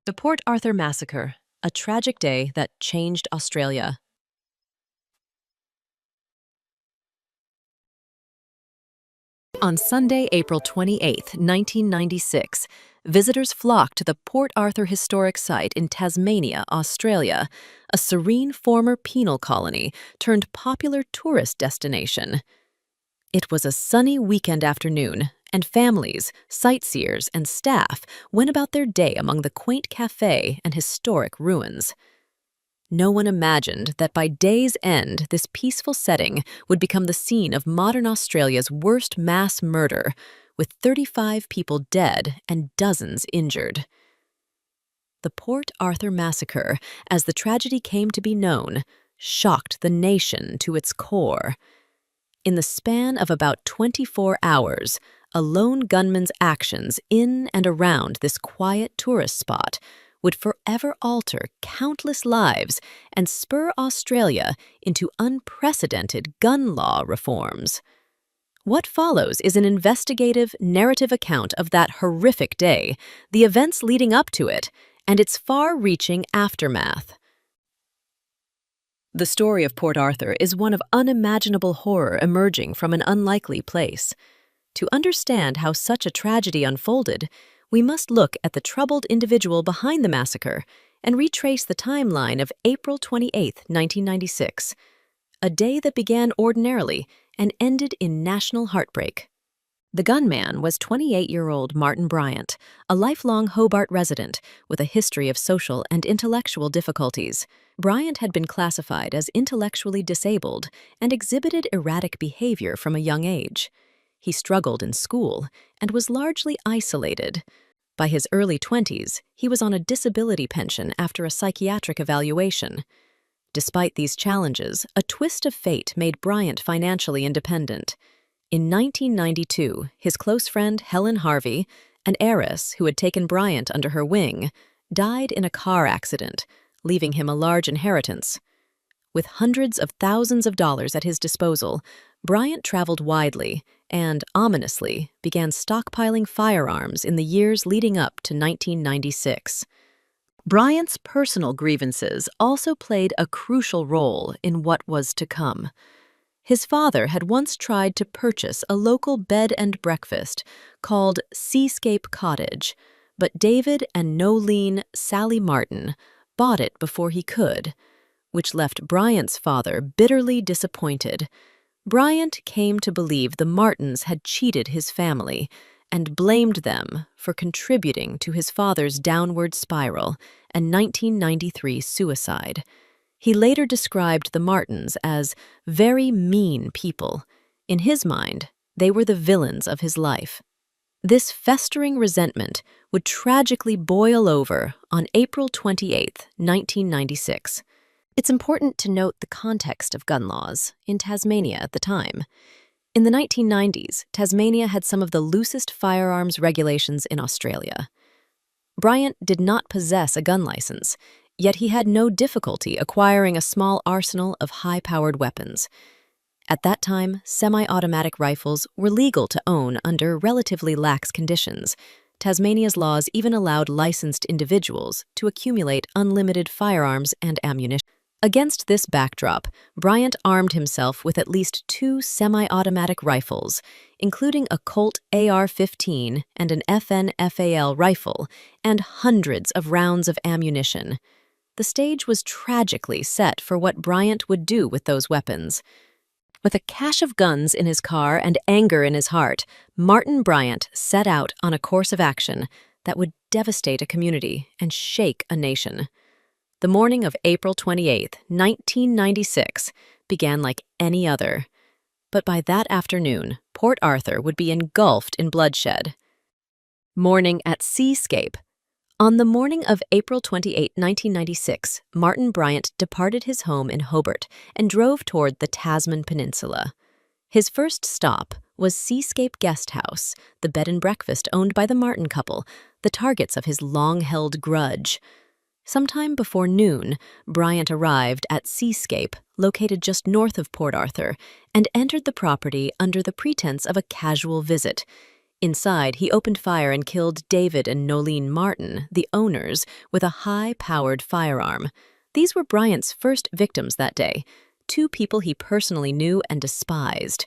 The Port Arthur Massacre, a tragic day that changed Australia. On Sunday, April 28, 1996, visitors flocked to the Port Arthur Historic Site in Tasmania, Australia, a serene former penal colony turned popular tourist destination. It was a sunny weekend afternoon, and families, sightseers, and staff went about their day among the quaint cafe and historic ruins. No one imagined that by day's end, this peaceful setting would become the scene of modern Australia's worst mass murder, with 35 people dead and dozens injured. The Port Arthur Massacre, as the tragedy came to be known, shocked the nation to its core. In the span of about 24 hours, a lone gunman's actions in and around this quiet tourist spot would forever alter countless lives and spur Australia into unprecedented gun law reforms. What follows is an investigative, narrative account of that horrific day, the events leading up to it, and its far-reaching aftermath. The story of Port Arthur is one of unimaginable horror emerging from an unlikely place. To understand how such a tragedy unfolded, we must look at the troubled individual behind the massacre and retrace the timeline of April 28, 1996, a day that began ordinarily and ended in national heartbreak. The gunman was 28-year-old Martin Bryant, a lifelong Hobart resident with a history of social and intellectual difficulties. Bryant had been classified as intellectually disabled and exhibited erratic behavior from a young age. He struggled in school and was largely isolated. By his early 20s, he was on a disability pension after a psychiatric evaluation. Despite these challenges, a twist of fate made Bryant financially independent. In 1992, his close friend Helen Harvey, an heiress who had taken Bryant under her wing, died in a car accident, leaving him a large inheritance. With hundreds of thousands of dollars at his disposal, Bryant traveled widely and, ominously, began stockpiling firearms in the years leading up to 1996. Bryant's personal grievances also played a crucial role in what was to come. His father had once tried to purchase a local bed and breakfast called Seascape Cottage, but David and no-lean Sally Martin bought it before he could, which left Bryant's father bitterly disappointed. Bryant came to believe the Martins had cheated his family and blamed them for contributing to his father's downward spiral and 1993 suicide. He later described the Martins as very mean people. In his mind, they were the villains of his life. This festering resentment would tragically boil over on April 28, 1996. It's important to note the context of gun laws in Tasmania at the time. In the 1990s, Tasmania had some of the loosest firearms regulations in Australia. Bryant did not possess a gun license, yet he had no difficulty acquiring a small arsenal of high-powered weapons. At that time, semi-automatic rifles were legal to own under relatively lax conditions. Tasmania's laws even allowed licensed individuals to accumulate unlimited firearms and ammunition. Against this backdrop, Bryant armed himself with at least 2 semi-automatic rifles, including a Colt AR-15 and an FN-FAL rifle, and hundreds of rounds of ammunition. The stage was tragically set for what Bryant would do with those weapons. With a cache of guns in his car and anger in his heart, Martin Bryant set out on a course of action that would devastate a community and shake a nation. The morning of April 28, 1996, began like any other. But by that afternoon, Port Arthur would be engulfed in bloodshed. Morning at Seascape. On the morning of April 28, 1996, Martin Bryant departed his home in Hobart and drove toward the Tasman Peninsula. His first stop was Seascape Guest House, the bed and breakfast owned by the Martin couple, the targets of his long-held grudge. Sometime before noon, Bryant arrived at Seascape, located just north of Port Arthur, and entered the property under the pretense of a casual visit. Inside, he opened fire and killed David and Nolene Martin, the owners, with a high-powered firearm. These were Bryant's first victims that day, two people he personally knew and despised.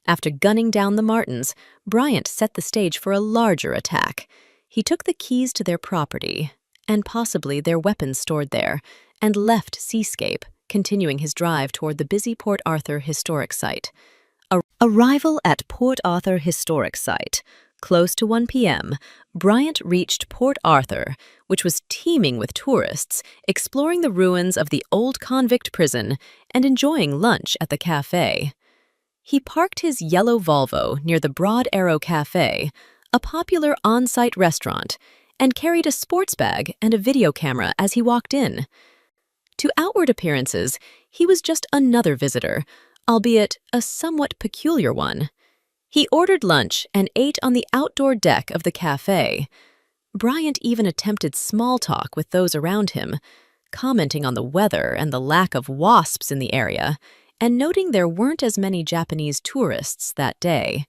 After gunning down the Martins, Bryant set the stage for a larger attack. He took the keys to their property, and possibly their weapons stored there, and left Seascape, continuing his drive toward the busy Port Arthur historic site. Arrival at Port Arthur Historic Site. Close to 1 p.m., Bryant reached Port Arthur, which was teeming with tourists, exploring the ruins of the old convict prison and enjoying lunch at the cafe. He parked his yellow Volvo near the Broad Arrow Cafe, a popular on-site restaurant, and carried a sports bag and a video camera as he walked in. To outward appearances, he was just another visitor, albeit a somewhat peculiar one. He ordered lunch and ate on the outdoor deck of the cafe. Bryant even attempted small talk with those around him, commenting on the weather and the lack of wasps in the area, and noting there weren't as many Japanese tourists that day.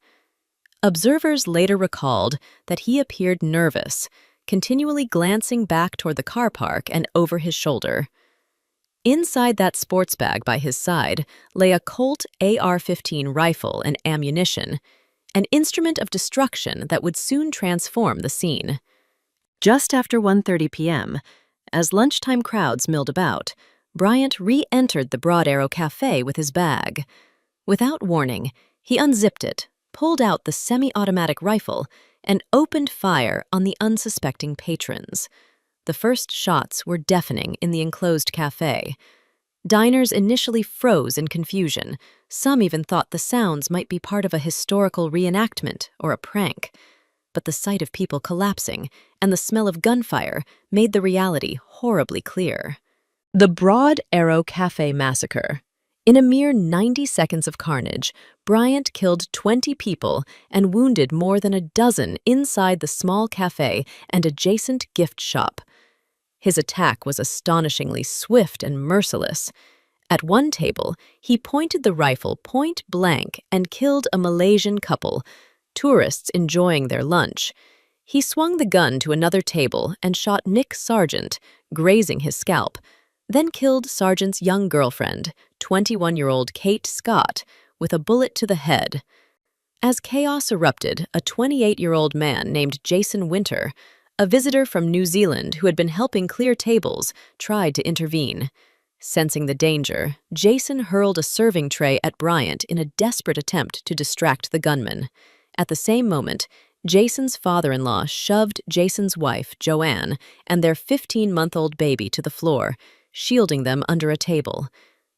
Observers later recalled that he appeared nervous, continually glancing back toward the car park and over his shoulder. Inside that sports bag by his side lay a Colt AR-15 rifle and ammunition, an instrument of destruction that would soon transform the scene. Just after 1:30 p.m., as lunchtime crowds milled about, Bryant re-entered the Broad Arrow Cafe with his bag. Without warning, he unzipped it, pulled out the semi-automatic rifle, and opened fire on the unsuspecting patrons. The first shots were deafening in the enclosed cafe. Diners initially froze in confusion. Some even thought the sounds might be part of a historical reenactment or a prank. But the sight of people collapsing and the smell of gunfire made the reality horribly clear. The Broad Arrow Cafe Massacre. In a mere 90 seconds of carnage, Bryant killed 20 people and wounded more than a dozen inside the small cafe and adjacent gift shop. His attack was astonishingly swift and merciless. At one table, he pointed the rifle point blank and killed a Malaysian couple, tourists enjoying their lunch. He swung the gun to another table and shot Nick Sargent, grazing his scalp, then killed Sargent's young girlfriend, 21-year-old Kate Scott, with a bullet to the head. As chaos erupted, a 28-year-old man named Jason Winter, a visitor from New Zealand who had been helping clear tables, tried to intervene. Sensing the danger, Jason hurled a serving tray at Bryant in a desperate attempt to distract the gunman. At the same moment, Jason's father-in-law shoved Jason's wife, Joanne, and their 15-month-old baby to the floor, shielding them under a table.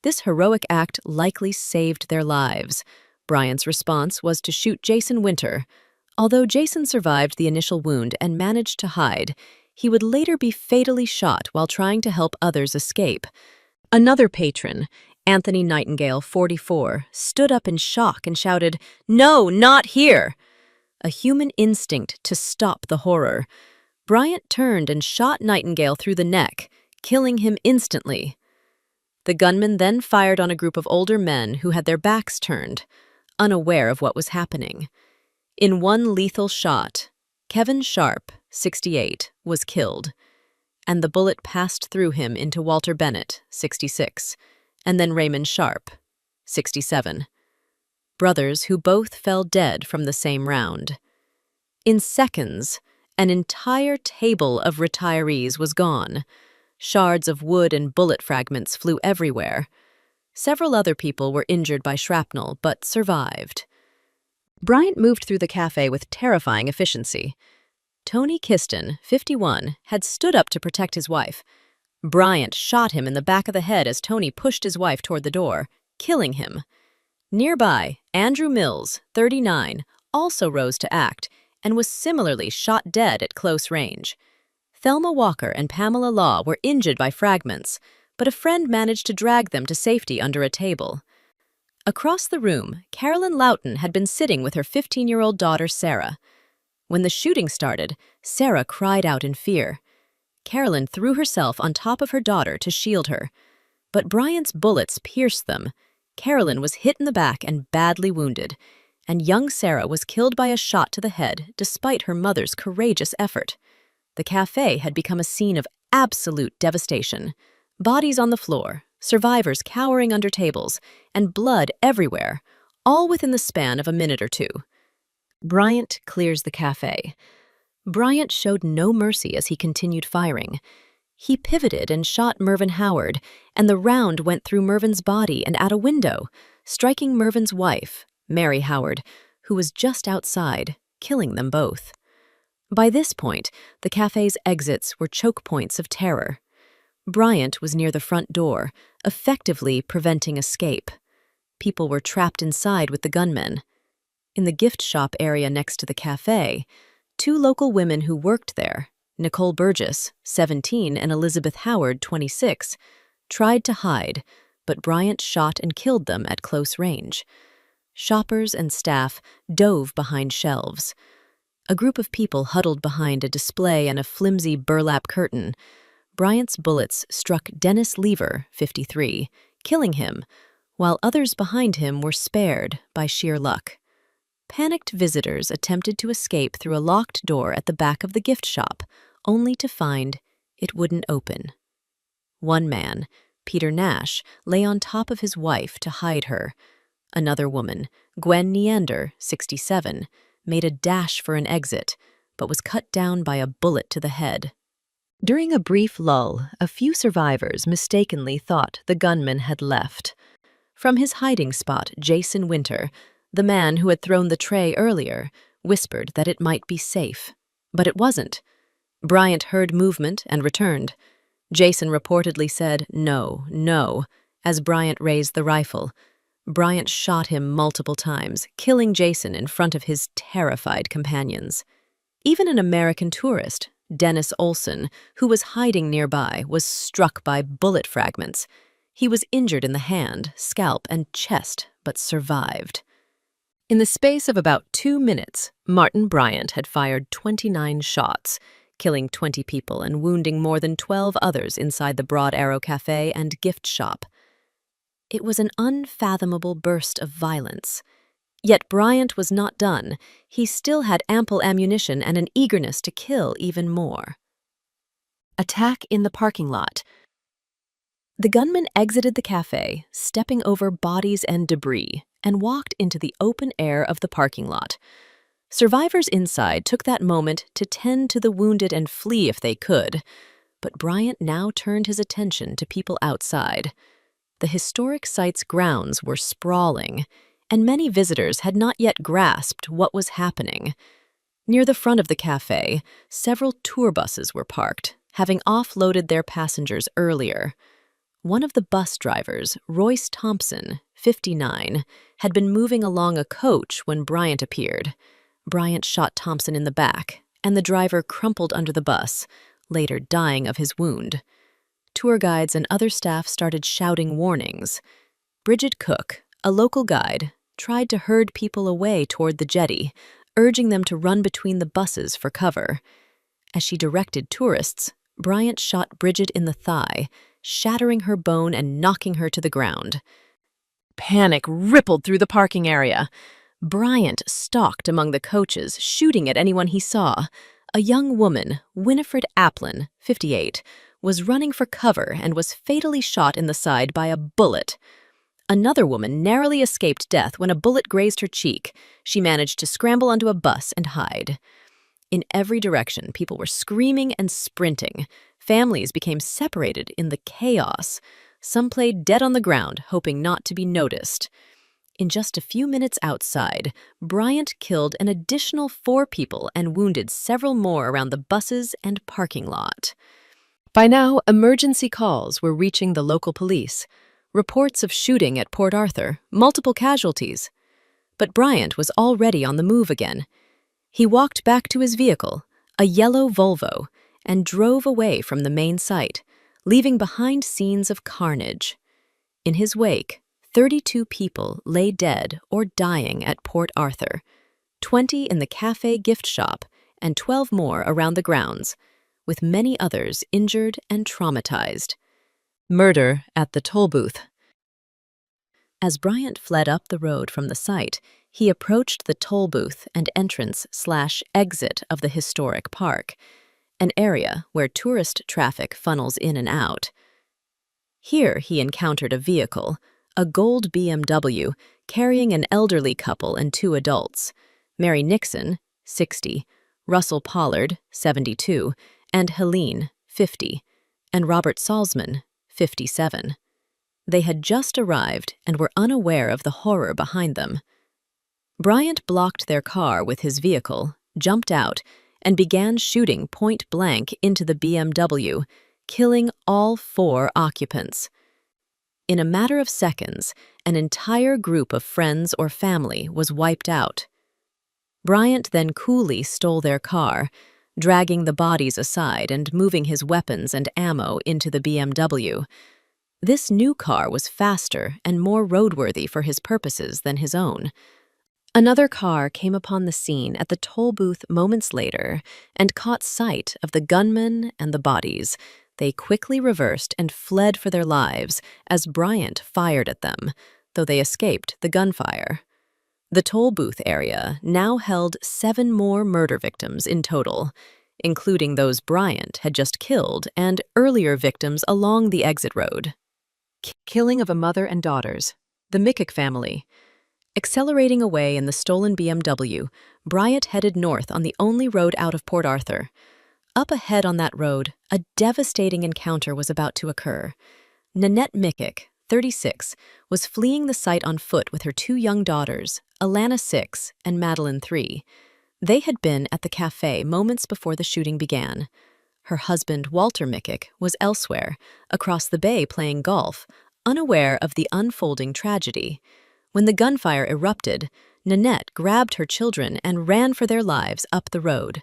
This heroic act likely saved their lives. Bryant's response was to shoot Jason Winter. Although Jason survived the initial wound and managed to hide, he would later be fatally shot while trying to help others escape. Another patron, Anthony Nightingale, 44, stood up in shock and shouted, "No, not here!" A human instinct to stop the horror. Bryant turned and shot Nightingale through the neck, killing him instantly. The gunman then fired on a group of older men who had their backs turned, unaware of what was happening. In one lethal shot, Kevin Sharp, 68, was killed, and the bullet passed through him into Walter Bennett, 66, and then Raymond Sharp, 67. Brothers who both fell dead from the same round. In seconds, an entire table of retirees was gone. Shards of wood and bullet fragments flew everywhere. Several other people were injured by shrapnel, but survived. Bryant moved through the cafe with terrifying efficiency. Tony Kiston, 51, had stood up to protect his wife. Bryant shot him in the back of the head as Tony pushed his wife toward the door, killing him. Nearby, Andrew Mills, 39, also rose to act and was similarly shot dead at close range. Thelma Walker and Pamela Law were injured by fragments, but a friend managed to drag them to safety under a table. Across the room, Carolyn Loughton had been sitting with her 15-year-old daughter, Sarah. When the shooting started, Sarah cried out in fear. Carolyn threw herself on top of her daughter to shield her, but Bryant's bullets pierced them. Carolyn was hit in the back and badly wounded. and young Sarah was killed by a shot to the head despite her mother's courageous effort. The cafe had become a scene of absolute devastation. Bodies on the floor, survivors cowering under tables, and blood everywhere, all within the span of a minute or two. Bryant clears the cafe. Bryant showed no mercy as he continued firing. He pivoted and shot Mervyn Howard, and the round went through Mervyn's body and out a window, striking Mervyn's wife, Mary Howard, who was just outside, killing them both. By this point, the cafe's exits were choke points of terror. Bryant was near the front door, effectively preventing escape. People were trapped inside with the gunmen. In the gift shop area next to the cafe, two local women who worked there, Nicole Burgess, 17, and Elizabeth Howard, 26, tried to hide, but Bryant shot and killed them at close range. Shoppers and staff dove behind shelves. A group of people huddled behind a display and a flimsy burlap curtain. Bryant's bullets struck Dennis Lever, 53, killing him, while others behind him were spared by sheer luck. Panicked visitors attempted to escape through a locked door at the back of the gift shop, only to find it wouldn't open. One man, Peter Nash, lay on top of his wife to hide her. Another woman, Gwen Neander, 67, made a dash for an exit, but was cut down by a bullet to the head. During a brief lull, a few survivors mistakenly thought the gunman had left. From his hiding spot, Jason Winter, the man who had thrown the tray earlier, whispered that it might be safe. But it wasn't. Bryant heard movement and returned. Jason reportedly said, "No, no," as Bryant raised the rifle. Bryant shot him multiple times, killing Jason in front of his terrified companions. Even an American tourist, Dennis Olson, who was hiding nearby, was struck by bullet fragments. He was injured in the hand, scalp, and chest, but survived. In the space of about 2 minutes, Martin Bryant had fired 29 shots, killing 20 people and wounding more than 12 others inside the Broad Arrow Cafe and gift shop. It was an unfathomable burst of violence. Yet Bryant was not done. He still had ample ammunition and an eagerness to kill even more. Attack in the parking lot. The gunman exited the cafe, stepping over bodies and debris, and walked into the open air of the parking lot. Survivors inside took that moment to tend to the wounded and flee if they could, but Bryant now turned his attention to people outside. The historic site's grounds were sprawling, and many visitors had not yet grasped what was happening. Near the front of the cafe, several tour buses were parked, having offloaded their passengers earlier. One of the bus drivers, Royce Thompson, 59, had been moving along a coach when Bryant appeared. Bryant shot Thompson in the back, and the driver crumpled under the bus, later dying of his wound. Tour guides and other staff started shouting warnings. Bridget Cook, a local guide, tried to herd people away toward the jetty, urging them to run between the buses for cover. As she directed tourists, Bryant shot Bridget in the thigh, shattering her bone and knocking her to the ground. Panic rippled through the parking area. Bryant stalked among the coaches, shooting at anyone he saw. A young woman, Winifred Applin, 58, was running for cover and was fatally shot in the side by a bullet. Another woman narrowly escaped death when a bullet grazed her cheek. She managed to scramble onto a bus and hide. In every direction, people were screaming and sprinting. Families became separated in the chaos. Some played dead on the ground, hoping not to be noticed. In just a few minutes outside, Bryant killed an additional 4 people and wounded several more around the buses and parking lot. By now, emergency calls were reaching the local police. Reports of shooting at Port Arthur, multiple casualties. But Bryant was already on the move again. He walked back to his vehicle, a yellow Volvo, and drove away from the main site, leaving behind scenes of carnage. In his wake, 32 people lay dead or dying at Port Arthur, 20 in the cafe gift shop, and 12 more around the grounds, with many others injured and traumatized. Murder at the toll booth. As Bryant fled up the road from the site, he approached the toll booth and entrance/exit of the historic park, an area where tourist traffic funnels in and out. Here he encountered a vehicle, a gold BMW, carrying an elderly couple and two adults, Mary Nixon, 60, Russell Pollard, 72, and Helene, 50, and Robert Salzman, 57. They had just arrived and were unaware of the horror behind them. Bryant blocked their car with his vehicle, jumped out, and began shooting point-blank into the BMW, killing all 4 occupants. In a matter of seconds, an entire group of friends or family was wiped out. Bryant then coolly stole their car, dragging the bodies aside and moving his weapons and ammo into the BMW. This new car was faster and more roadworthy for his purposes than his own. Another car came upon the scene at the toll booth moments later and caught sight of the gunmen and the bodies. They quickly reversed and fled for their lives as Bryant fired at them, though they escaped the gunfire. The toll booth area now held 7 more murder victims in total, including those Bryant had just killed and earlier victims along the exit road. Killing of a mother and daughters, the Mickek family. Accelerating away in the stolen BMW, Bryant headed north on the only road out of Port Arthur. Up ahead on that road, a devastating encounter was about to occur. Nanette Mickek, 36, was fleeing the site on foot with her 2 young daughters, Alana, 6, and Madeline, 3. They had been at the cafe moments before the shooting began. Her husband, Walter Mickek, was elsewhere, across the bay playing golf, unaware of the unfolding tragedy. When the gunfire erupted, Nanette grabbed her children and ran for their lives up the road.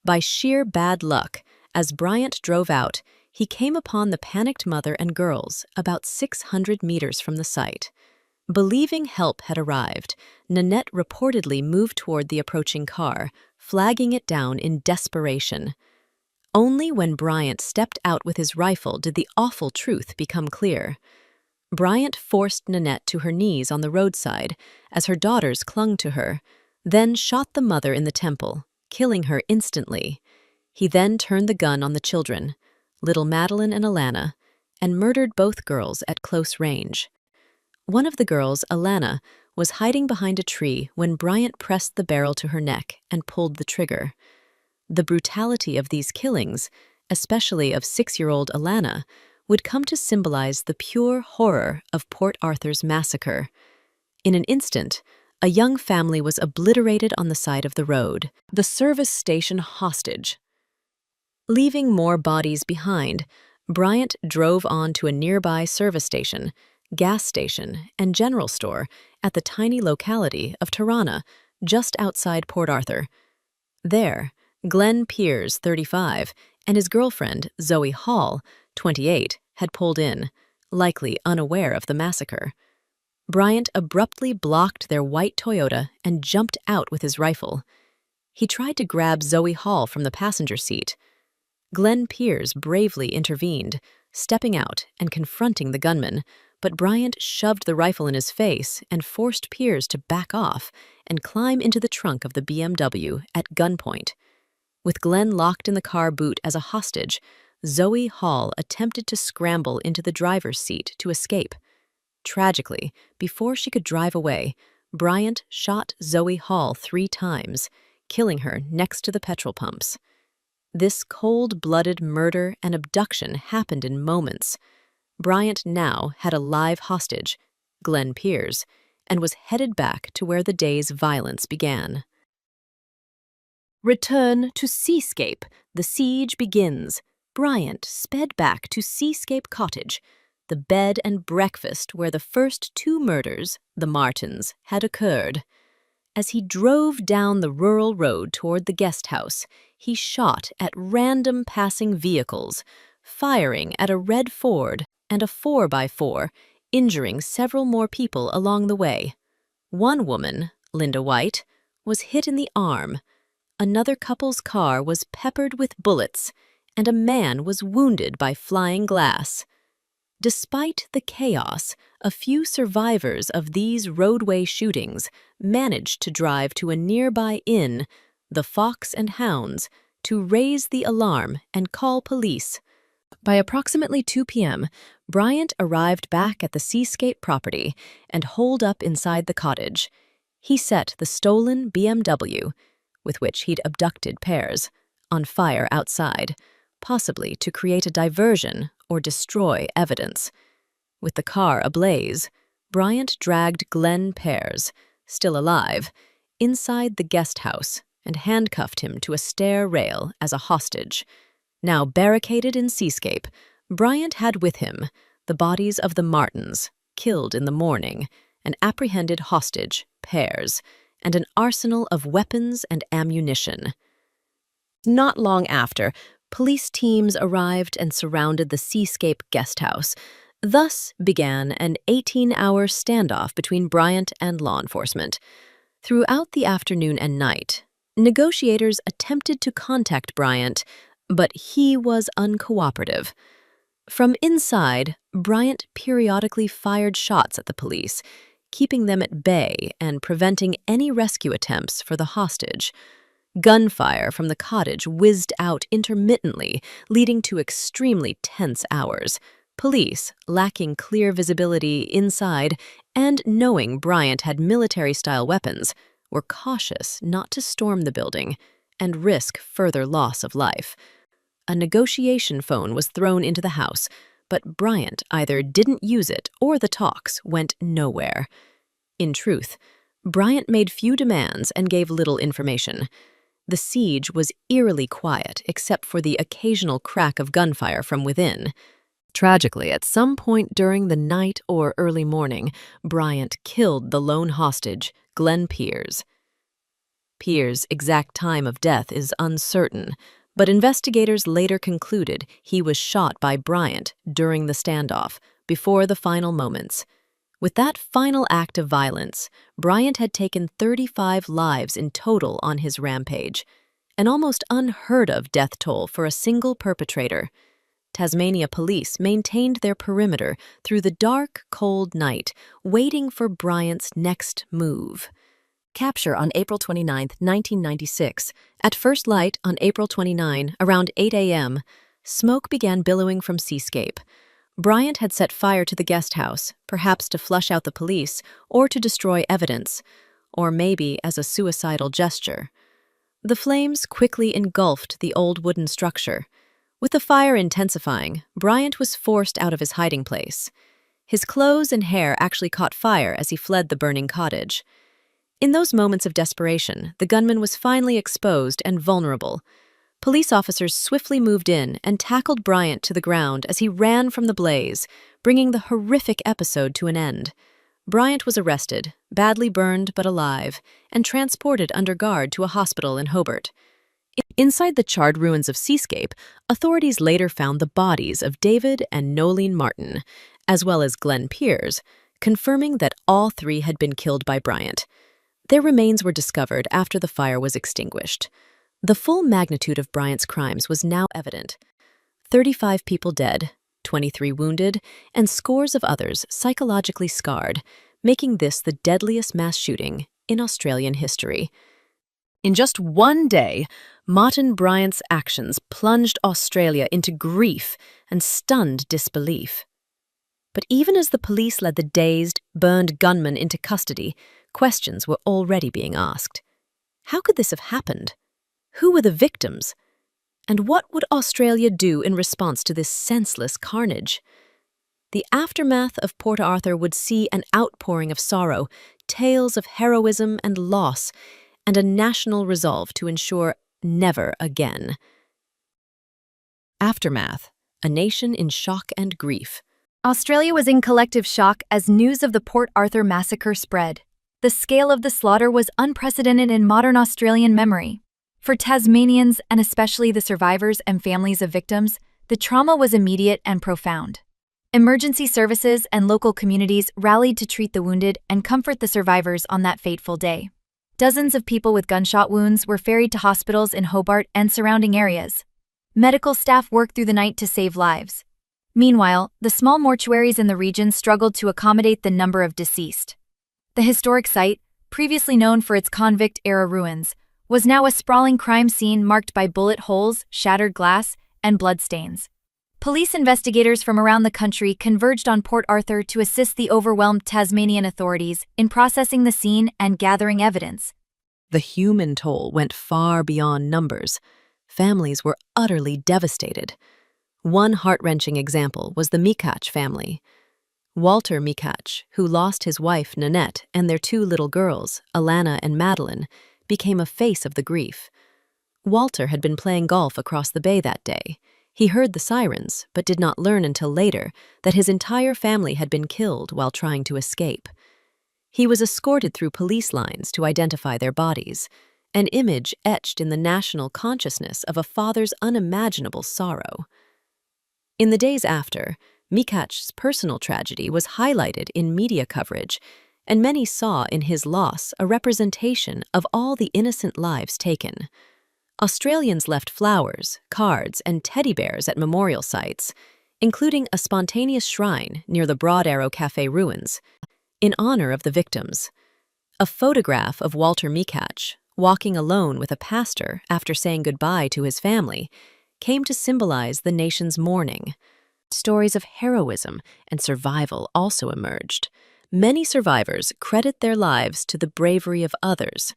By sheer bad luck, as Bryant drove out, he came upon the panicked mother and girls about 600 meters from the site. Believing help had arrived, Nanette reportedly moved toward the approaching car, flagging it down in desperation. Only when Bryant stepped out with his rifle did the awful truth become clear. Bryant forced Nanette to her knees on the roadside as her daughters clung to her, then shot the mother in the temple, killing her instantly. He then turned the gun on the children, little Madeline and Alana, and murdered both girls at close range. One of the girls, Alana, was hiding behind a tree when Bryant pressed the barrel to her neck and pulled the trigger. The brutality of these killings, especially of 6-year-old Alana, would come to symbolize the pure horror of Port Arthur's massacre. In an instant, a young family was obliterated on the side of the road, the service station hostage. Leaving more bodies behind, Bryant drove on to a nearby service station, gas station, and general store at the tiny locality of Tarana, just outside Port Arthur. There, Glenn Piers, 35, and his girlfriend, Zoe Hall, 28, had pulled in, likely unaware of the massacre. Bryant abruptly blocked their white Toyota and jumped out with his rifle. He tried to grab Zoe Hall from the passenger seat. Glenn Piers bravely intervened, stepping out and confronting the gunman, but Bryant shoved the rifle in his face and forced Piers to back off and climb into the trunk of the BMW at gunpoint. With Glenn locked in the car boot as a hostage, Zoe Hall attempted to scramble into the driver's seat to escape. Tragically, before she could drive away, Bryant shot Zoe Hall 3 times, killing her next to the petrol pumps. This cold-blooded murder and abduction happened in moments. Bryant now had a live hostage, Glenn Piers, and was headed back to where the day's violence began. Return to Seascape. The siege begins. Bryant sped back to Seascape Cottage, the bed and breakfast where the first 2 murders, the Martins, had occurred. As he drove down the rural road toward the guest house, he shot at random passing vehicles, firing at a red Ford and a 4x4, injuring several more people along the way. One woman, Linda White, was hit in the arm. Another couple's car was peppered with bullets, and a man was wounded by flying glass. Despite the chaos, a few survivors of these roadway shootings managed to drive to a nearby inn, the Fox and Hounds, to raise the alarm and call police. By approximately 2 p.m., Bryant arrived back at the Seascape property and holed up inside the cottage. He set the stolen BMW, with which he'd abducted pairs, on fire outside, possibly to create a diversion or destroy evidence. With the car ablaze, Bryant dragged Glenn Pears, still alive, inside the guest house and handcuffed him to a stair rail as a hostage. Now barricaded in Seascape, Bryant had with him the bodies of the Martins, killed in the morning, an apprehended hostage, Pears, and an arsenal of weapons and ammunition. Not long after, police teams arrived and surrounded the Seascape guest house. Thus began an 18-hour standoff between Bryant and law enforcement. Throughout the afternoon and night, negotiators attempted to contact Bryant, but he was uncooperative. From inside, Bryant periodically fired shots at the police, keeping them at bay and preventing any rescue attempts for the hostage. Gunfire from the cottage whizzed out intermittently, leading to extremely tense hours. Police, lacking clear visibility inside and knowing Bryant had military-style weapons, were cautious not to storm the building and risk further loss of life. A negotiation phone was thrown into the house, but Bryant either didn't use it or the talks went nowhere. In truth, Bryant made few demands and gave little information. The siege was eerily quiet except for the occasional crack of gunfire from within. Tragically, at some point during the night or early morning, Bryant killed the lone hostage, Glenn Pears. Pears' exact time of death is uncertain, but investigators later concluded he was shot by Bryant during the standoff, before the final moments. With that final act of violence, Bryant had taken 35 lives in total on his rampage, an almost unheard-of death toll for a single perpetrator. Tasmania police maintained their perimeter through the dark, cold night, waiting for Bryant's next move. Capture on April 29, 1996. At first light on April 29, around 8 a.m., smoke began billowing from Seascape. Bryant had set fire to the guest house, perhaps to flush out the police or to destroy evidence, or maybe as a suicidal gesture. The flames quickly engulfed the old wooden structure. With the fire intensifying, Bryant was forced out of his hiding place. His clothes and hair actually caught fire as he fled the burning cottage. In those moments of desperation, the gunman was finally exposed and vulnerable. Police officers swiftly moved in and tackled Bryant to the ground as he ran from the blaze, bringing the horrific episode to an end. Bryant was arrested, badly burned but alive, and transported under guard to a hospital in Hobart. Inside the charred ruins of Seascape, authorities later found the bodies of David and Nolene Martin, as well as Glenn Pears, confirming that all three had been killed by Bryant. Their remains were discovered after the fire was extinguished. The full magnitude of Bryant's crimes was now evident. 35 people dead, 23 wounded, and scores of others psychologically scarred, making this the deadliest mass shooting in Australian history. In just one day, Martin Bryant's actions plunged Australia into grief and stunned disbelief. But even as the police led the dazed, burned gunman into custody, questions were already being asked. How could this have happened? Who were the victims? And what would Australia do in response to this senseless carnage? The aftermath of Port Arthur would see an outpouring of sorrow, tales of heroism and loss, and a national resolve to ensure never again. Aftermath, a nation in shock and grief. Australia was in collective shock as news of the Port Arthur Massacre spread. The scale of the slaughter was unprecedented in modern Australian memory. For Tasmanians, and especially the survivors and families of victims, the trauma was immediate and profound. Emergency services and local communities rallied to treat the wounded and comfort the survivors on that fateful day. Dozens of people with gunshot wounds were ferried to hospitals in Hobart and surrounding areas. Medical staff worked through the night to save lives. Meanwhile, the small mortuaries in the region struggled to accommodate the number of deceased. The historic site, previously known for its convict-era ruins, was now a sprawling crime scene marked by bullet holes, shattered glass, and bloodstains. Police investigators from around the country converged on Port Arthur to assist the overwhelmed Tasmanian authorities in processing the scene and gathering evidence. The human toll went far beyond numbers. Families were utterly devastated. One heart-wrenching example was the Mikach family. Walter Mikach, who lost his wife Nanette and their two little girls, Alana and Madeline, became a face of the grief. Walter had been playing golf across the bay that day. He heard the sirens, but did not learn until later that his entire family had been killed while trying to escape. He was escorted through police lines to identify their bodies, an image etched in the national consciousness of a father's unimaginable sorrow. In the days after, Mikach's personal tragedy was highlighted in media coverage, and many saw in his loss a representation of all the innocent lives taken. Australians left flowers, cards, and teddy bears at memorial sites, including a spontaneous shrine near the Broad Arrow Cafe ruins, in honor of the victims. A photograph of Walter Mikach, walking alone with a pastor after saying goodbye to his family, came to symbolize the nation's mourning. Stories of heroism and survival also emerged. Many survivors credit their lives to the bravery of others.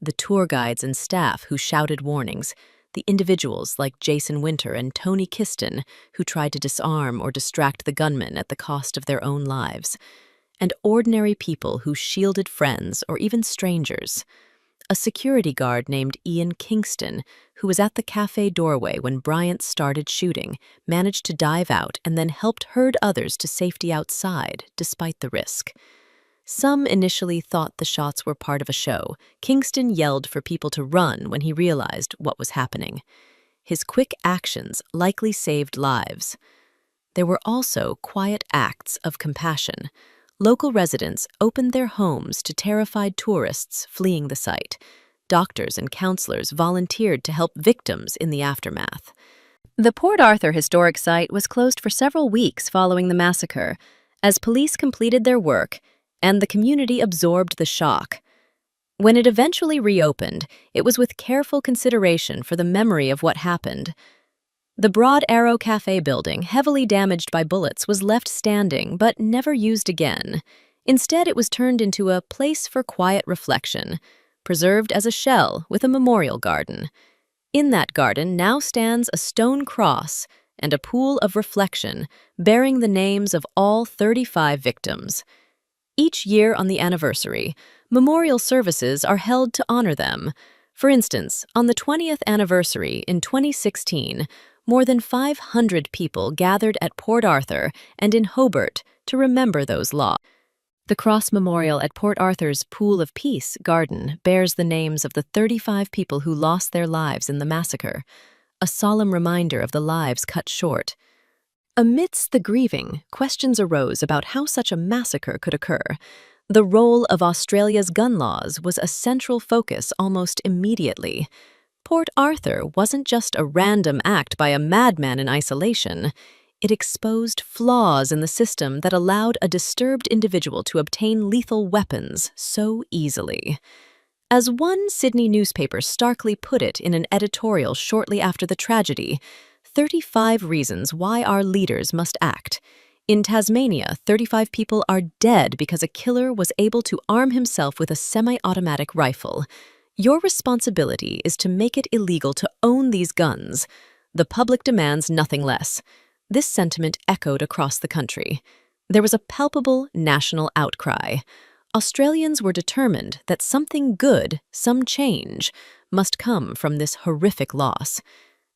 The tour guides and staff who shouted warnings, the individuals like Jason Winter and Tony Kiston who tried to disarm or distract the gunmen at the cost of their own lives, and ordinary people who shielded friends or even strangers. A security guard named Ian Kingston, who was at the cafe doorway when Bryant started shooting, managed to dive out and then helped herd others to safety outside, despite the risk. Some initially thought the shots were part of a show. Kingston yelled for people to run when he realized what was happening. His quick actions likely saved lives. There were also quiet acts of compassion. Local residents opened their homes to terrified tourists fleeing the site. Doctors and counselors volunteered to help victims in the aftermath. The Port Arthur historic site was closed for several weeks following the massacre, as police completed their work and the community absorbed the shock. When it eventually reopened, it was with careful consideration for the memory of what happened. The Broad Arrow Cafe building, heavily damaged by bullets, was left standing but never used again. Instead, it was turned into a place for quiet reflection, preserved as a shell with a memorial garden. In that garden now stands a stone cross and a pool of reflection bearing the names of all 35 victims. Each year on the anniversary, memorial services are held to honor them. For instance, on the 20th anniversary in 2016, more than 500 people gathered at Port Arthur and in Hobart to remember those lost. The Cross Memorial at Port Arthur's Pool of Peace garden bears the names of the 35 people who lost their lives in the massacre, a solemn reminder of the lives cut short. Amidst the grieving, questions arose about how such a massacre could occur. The role of Australia's gun laws was a central focus almost immediately. Port Arthur wasn't just a random act by a madman in isolation. It exposed flaws in the system that allowed a disturbed individual to obtain lethal weapons so easily. As one Sydney newspaper starkly put it in an editorial shortly after the tragedy, 35 reasons why our leaders must act. In Tasmania, 35 people are dead because a killer was able to arm himself with a semi-automatic rifle. Your responsibility is to make it illegal to own these guns. The public demands nothing less. This sentiment echoed across the country. There was a palpable national outcry. Australians were determined that something good, some change, must come from this horrific loss.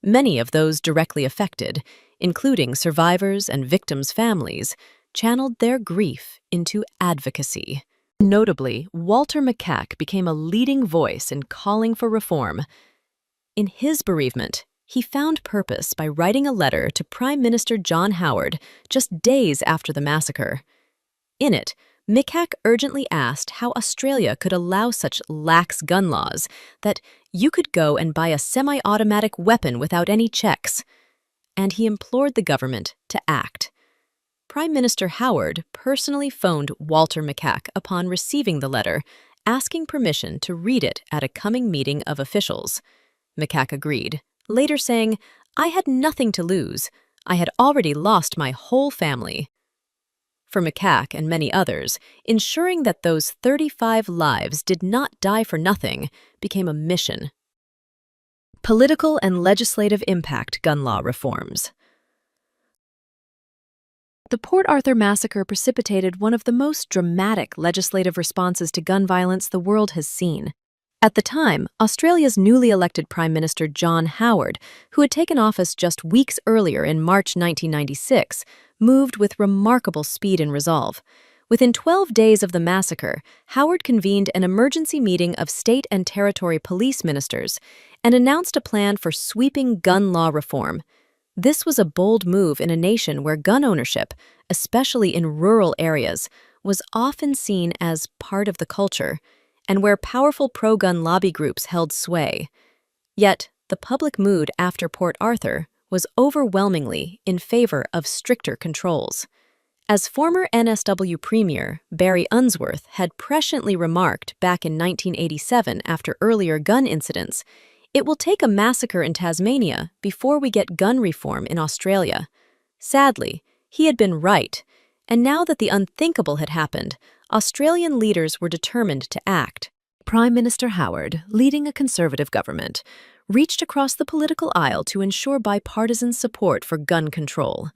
Many of those directly affected, including survivors and victims' families, channeled their grief into advocacy. Notably, Walter Mikach became a leading voice in calling for reform. In his bereavement, he found purpose by writing a letter to Prime Minister John Howard just days after the massacre. In it, Mikach urgently asked how Australia could allow such lax gun laws that you could go and buy a semi-automatic weapon without any checks. and he implored the government to act. Prime Minister Howard personally phoned Walter McCack upon receiving the letter, asking permission to read it at a coming meeting of officials. McCack agreed, later saying, "I had nothing to lose. I had already lost my whole family." For McCack and many others, ensuring that those 35 lives did not die for nothing became a mission. Political and legislative impact gun law reforms. The Port Arthur Massacre precipitated one of the most dramatic legislative responses to gun violence the world has seen. At the time, Australia's newly elected Prime Minister John Howard, who had taken office just weeks earlier in March 1996, moved with remarkable speed and resolve. Within 12 days of the massacre, Howard convened an emergency meeting of state and territory police ministers and announced a plan for sweeping gun law reform. This was a bold move in a nation where gun ownership, especially in rural areas, was often seen as part of the culture, and where powerful pro-gun lobby groups held sway. Yet, the public mood after Port Arthur was overwhelmingly in favor of stricter controls. As former NSW Premier Barry Unsworth had presciently remarked back in 1987 after earlier gun incidents, "It will take a massacre in Tasmania before we get gun reform in Australia." Sadly, he had been right, and now that the unthinkable had happened, Australian leaders were determined to act. Prime Minister Howard, leading a Conservative government, reached across the political aisle to ensure bipartisan support for gun control.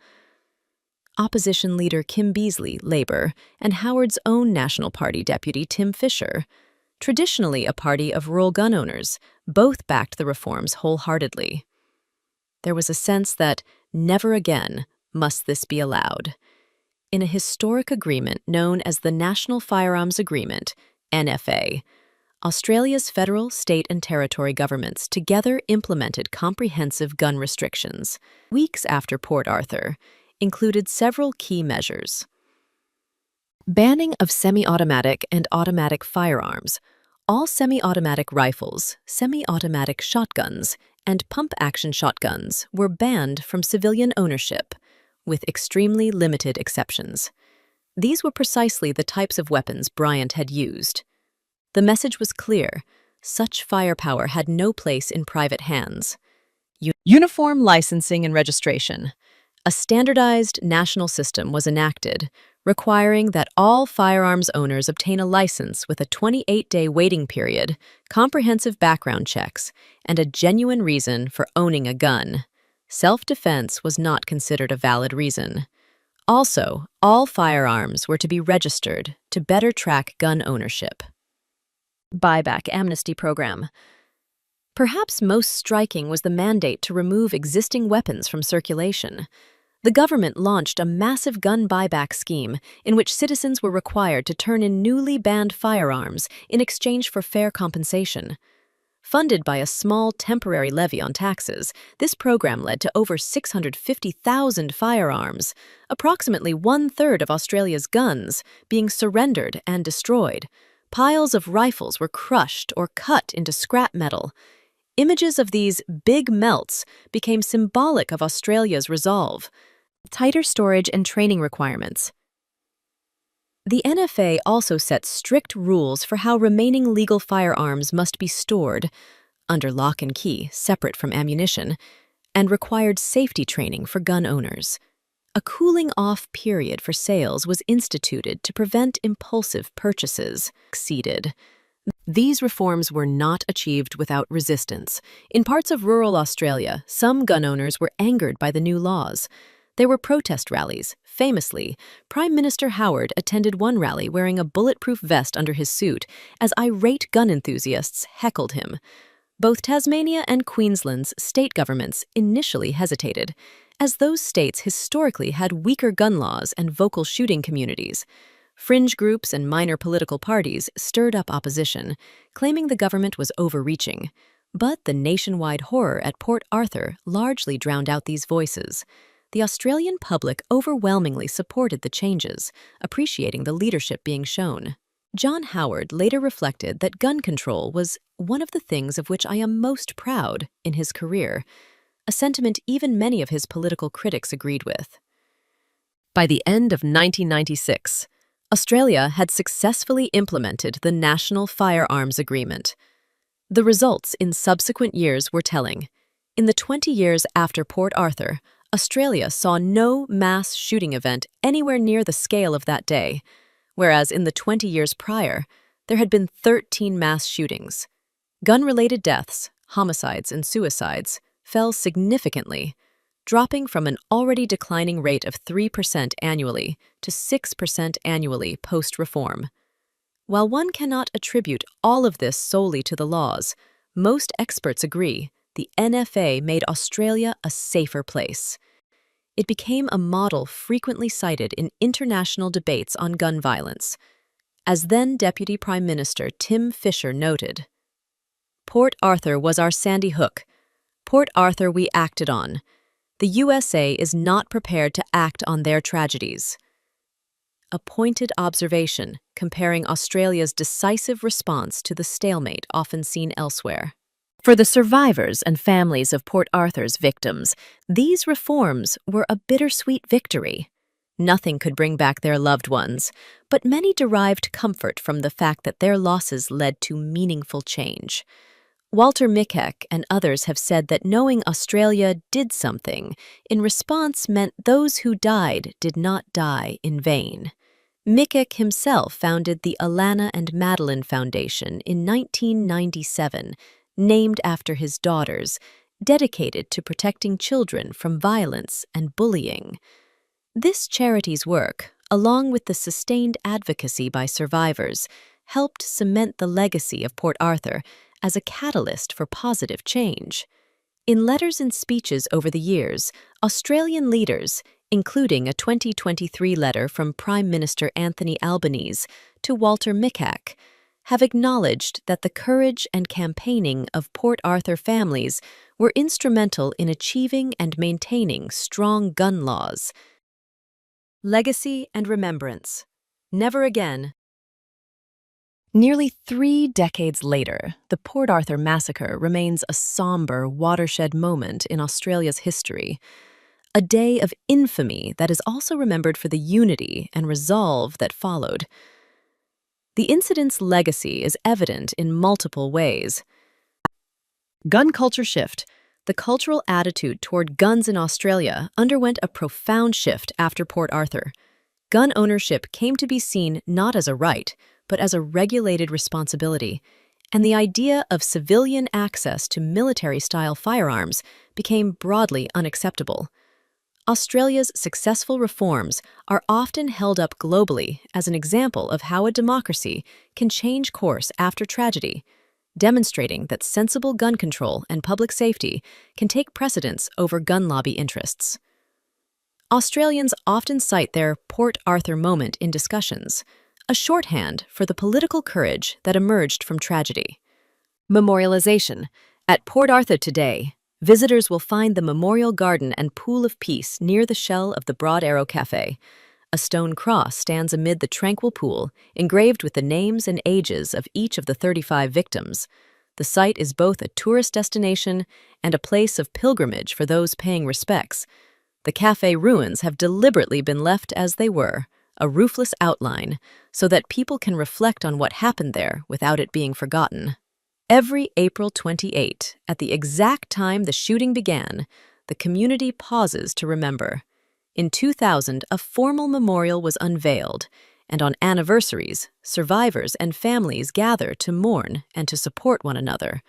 Opposition leader Kim Beazley, Labour, and Howard's own National Party deputy Tim Fisher, traditionally a party of rural gun owners, both backed the reforms wholeheartedly. There was a sense that never again must this be allowed. In a historic agreement known as the National Firearms Agreement, NFA, Australia's federal, state, and territory governments together implemented comprehensive gun restrictions. Weeks after Port Arthur, included several key measures. Banning of semi-automatic and automatic firearms. All semi-automatic rifles, semi-automatic shotguns, and pump-action shotguns were banned from civilian ownership, with extremely limited exceptions. These were precisely the types of weapons Bryant had used. The message was clear: such firepower had no place in private hands. Uniform licensing and registration. A standardized national system was enacted, requiring that all firearms owners obtain a license with a 28-day waiting period, comprehensive background checks, and a genuine reason for owning a gun. Self-defense was not considered a valid reason. Also, all firearms were to be registered to better track gun ownership. Buyback amnesty program. Perhaps most striking was the mandate to remove existing weapons from circulation. The government launched a massive gun buyback scheme in which citizens were required to turn in newly banned firearms in exchange for fair compensation. Funded by a small temporary levy on taxes, this program led to over 650,000 firearms, approximately one-third of Australia's guns, being surrendered and destroyed. Piles of rifles were crushed or cut into scrap metal. Images of these big melts became symbolic of Australia's resolve. Tighter storage and training requirements. The NFA also set strict rules for how remaining legal firearms must be stored, under lock and key, separate from ammunition, and required safety training for gun owners. A cooling-off period for sales was instituted to prevent impulsive purchases. These reforms were not achieved without resistance. In parts of rural Australia, some gun owners were angered by the new laws. There were protest rallies. Famously, Prime Minister Howard attended one rally wearing a bulletproof vest under his suit as irate gun enthusiasts heckled him. Both Tasmania and Queensland's state governments initially hesitated, as those states historically had weaker gun laws and vocal shooting communities. Fringe groups and minor political parties stirred up opposition, claiming the government was overreaching. But the nationwide horror at Port Arthur largely drowned out these voices. The Australian public overwhelmingly supported the changes, appreciating the leadership being shown. John Howard later reflected that gun control was one of the things of which I am most proud in his career. a sentiment even many of his political critics agreed with. By the end of 1996, Australia had successfully implemented the National Firearms Agreement. The results in subsequent years were telling. In the 20 years after Port Arthur, Australia saw no mass shooting event anywhere near the scale of that day, whereas in the 20 years prior, there had been 13 mass shootings. Gun-related deaths, homicides, and suicides fell significantly, dropping from an already declining rate of 3% annually to 6% annually post-reform. While one cannot attribute all of this solely to the laws, most experts agree the NFA made Australia a safer place. It became a model frequently cited in international debates on gun violence. As then Deputy Prime Minister Tim Fischer noted, "Port Arthur was our Sandy Hook. Port Arthur we acted on. The USA is not prepared to act on their tragedies." A pointed observation comparing Australia's decisive response to the stalemate often seen elsewhere. For the survivors and families of Port Arthur's victims, these reforms were a bittersweet victory. Nothing could bring back their loved ones, but many derived comfort from the fact that their losses led to meaningful change. Walter Mickek and others have said that knowing Australia did something in response meant those who died did not die in vain. Mickek himself founded the Alana and Madeline Foundation in 1997, named after his daughters, dedicated to protecting children from violence and bullying. This charity's work, along with the sustained advocacy by survivors, helped cement the legacy of Port Arthur as a catalyst for positive change. In letters and speeches over the years, Australian leaders, including a 2023 letter from Prime Minister Anthony Albanese to Walter Mickek, have acknowledged that the courage and campaigning of Port Arthur families were instrumental in achieving and maintaining strong gun laws. Legacy and remembrance. Never again. Nearly 3 decades later, the Port Arthur Massacre remains a somber watershed moment in Australia's history, a day of infamy that is also remembered for the unity and resolve that followed. The incident's legacy is evident in multiple ways. Gun culture shift. The cultural attitude toward guns in Australia underwent a profound shift after Port Arthur. Gun ownership came to be seen not as a right, but as a regulated responsibility, and the idea of civilian access to military-style firearms became broadly unacceptable. Australia's successful reforms are often held up globally as an example of how a democracy can change course after tragedy, demonstrating that sensible gun control and public safety can take precedence over gun lobby interests. Australians often cite their Port Arthur moment in discussions, a shorthand for the political courage that emerged from tragedy. Memorialization. At Port Arthur today, visitors will find the Memorial Garden and Pool of Peace near the shell of the Broad Arrow Cafe. A stone cross stands amid the tranquil pool, engraved with the names and ages of each of the 35 victims. The site is both a tourist destination and a place of pilgrimage for those paying respects. The cafe ruins have deliberately been left as they were, a roofless outline, so that people can reflect on what happened there without it being forgotten. Every April 28, at the exact time the shooting began, the community pauses to remember. In 2000, a formal memorial was unveiled, and on anniversaries, survivors and families gather to mourn and to support one another.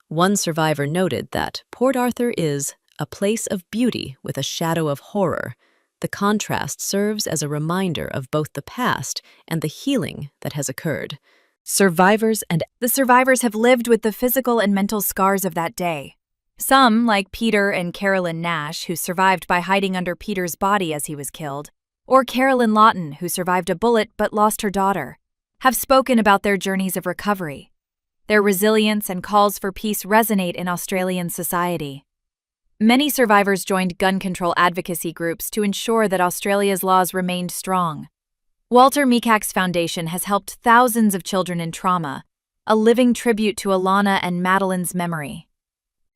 One survivor noted that Port Arthur is a place of beauty with a shadow of horror. The contrast serves as a reminder of both the past and the healing that has occurred. The survivors have lived with the physical and mental scars of that day. Some, like Peter and Carolyn Nash, who survived by hiding under Peter's body as he was killed, or Carolyn Lawton, who survived a bullet but lost her daughter, have spoken about their journeys of recovery. Their resilience and calls for peace resonate in Australian society. Many survivors joined gun control advocacy groups to ensure that Australia's laws remained strong. Walter Mickek's foundation has helped thousands of children in trauma, a living tribute to Alana and Madeline's memory.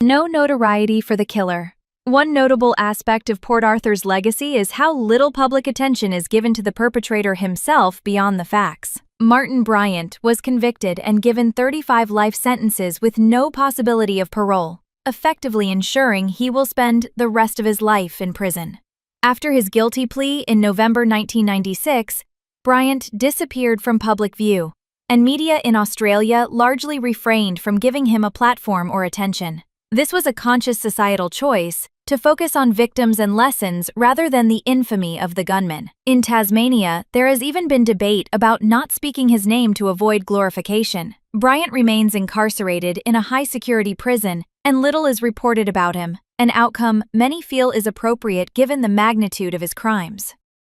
No notoriety for the killer. One notable aspect of Port Arthur's legacy is how little public attention is given to the perpetrator himself beyond the facts. Martin Bryant was convicted and given 35 life sentences with no possibility of parole, effectively ensuring he will spend the rest of his life in prison. After his guilty plea in November 1996, Bryant disappeared from public view, and media in Australia largely refrained from giving him a platform or attention. This was a conscious societal choice to focus on victims and lessons rather than the infamy of the gunman. In Tasmania, there has even been debate about not speaking his name to avoid glorification. Bryant remains incarcerated in a high-security prison, and little is reported about him, an outcome many feel is appropriate given the magnitude of his crimes.